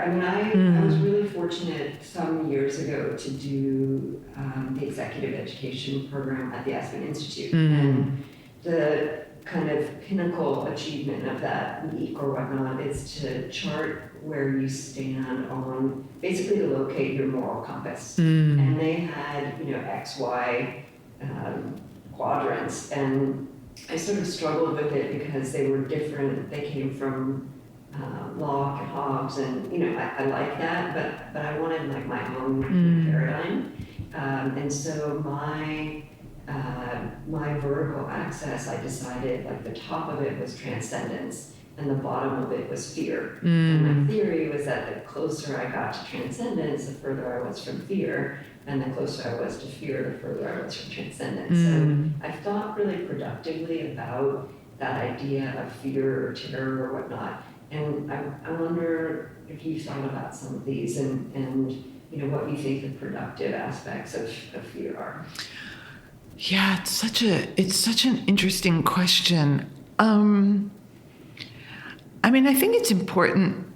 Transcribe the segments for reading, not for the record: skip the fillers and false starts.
I mean, I was really fortunate some years ago to do the executive education program at the Aspen Institute. And the kind of pinnacle achievement of that week or whatnot is to chart where you stand on, basically to locate your moral compass. And they had, X, Y quadrants. And I sort of struggled with it because they were different. They came from Locke and Hobbes, and I like that, but I wanted like my own paradigm. And so my vertical axis, I decided like the top of it was transcendence and the bottom of it was fear. And my theory was that the closer I got to transcendence, the further I was from fear, and the closer I was to fear, the further I was from transcendence. So I've thought really productively about that idea of fear or terror or whatnot. And I wonder if you've thought about some of these and what you think the productive aspects of fear are. Yeah, it's such an interesting question. I think it's important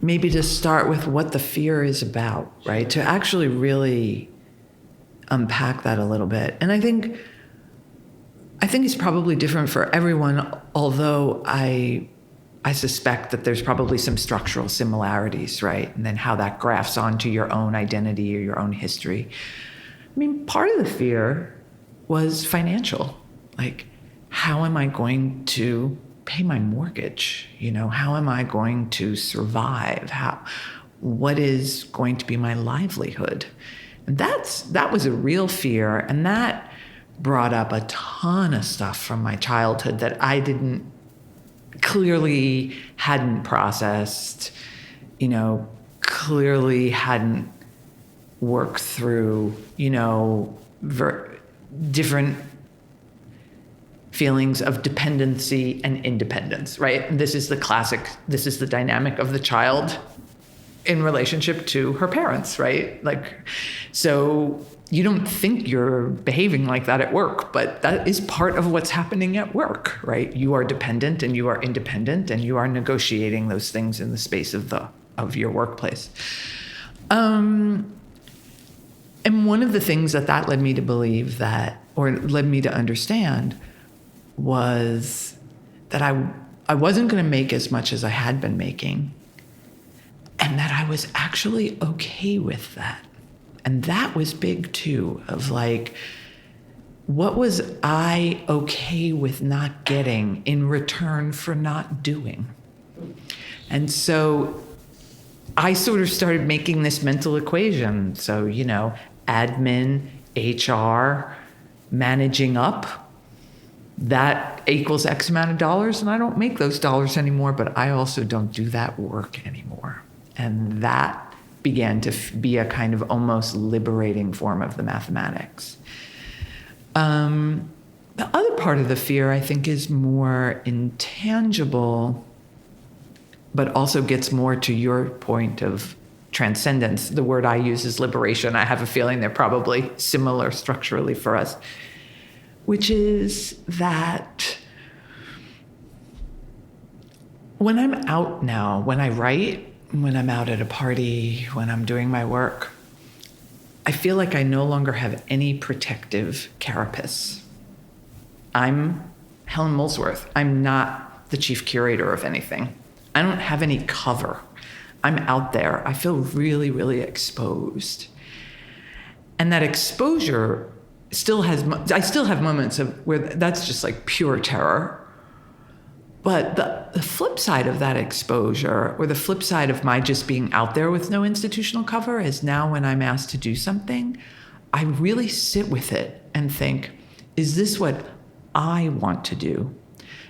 maybe to start with what the fear is about, right? To actually really unpack that a little bit. And I think it's probably different for everyone, although I suspect that there's probably some structural similarities, right? And then how that graphs onto your own identity or your own history. Part of the fear was financial. Like, how am I going to pay my mortgage? How am I going to survive? What is going to be my livelihood? And that was a real fear. And that brought up a ton of stuff from my childhood that I clearly hadn't processed, clearly hadn't worked through, different feelings of dependency and independence, right? And this is the dynamic of the child in relationship to her parents, right? Like, so you don't think you're behaving like that at work, but that is part of what's happening at work, right? You are dependent and you are independent and you are negotiating those things in the space of your workplace. And one of the things that led me to believe led me to understand was that I wasn't going to make as much as I had been making, and that I was actually okay with that. And that was big too, of like, what was I okay with not getting in return for not doing? And so I sort of started making this mental equation. So, admin, HR, managing up, that equals X amount of dollars. And I don't make those dollars anymore, but I also don't do that work anymore. And that began to be a kind of almost liberating form of the mathematics. The other part of the fear, I think, is more intangible, but also gets more to your point of transcendence. The word I use is liberation. I have a feeling they're probably similar structurally for us, which is that when I'm out now, when I write, when I'm out at a party, when I'm doing my work, I feel like I no longer have any protective carapace. I'm Helen Molesworth. I'm not the chief curator of anything. I don't have any cover. I'm out there. I feel really, really exposed. And that exposure I still have moments of where that's just like pure terror. But the flip side of that exposure, or the flip side of my just being out there with no institutional cover, is now when I'm asked to do something, I really sit with it and think, is this what I want to do?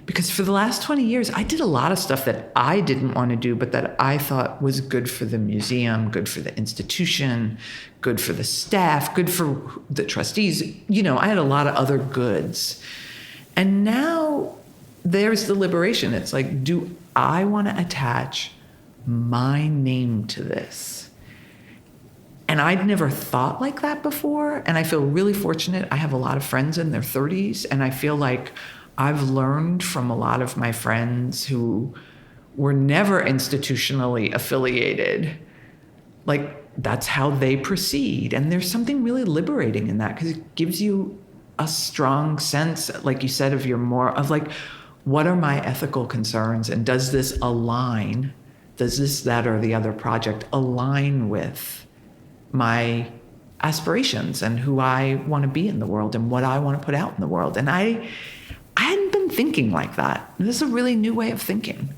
Because for the last 20 years, I did a lot of stuff that I didn't want to do, but that I thought was good for the museum, good for the institution, good for the staff, good for the trustees. I had a lot of other goods. And now there's the liberation. It's like, do I want to attach my name to this? And I'd never thought like that before. And I feel really fortunate. I have a lot of friends in their 30s, and I feel like I've learned from a lot of my friends who were never institutionally affiliated. Like, that's how they proceed. And there's something really liberating in that, because it gives you a strong sense, like you said, of what are my ethical concerns? And does this align? Does this, that, or the other project align with my aspirations and who I want to be in the world and what I want to put out in the world? And I hadn't been thinking like that. This is a really new way of thinking.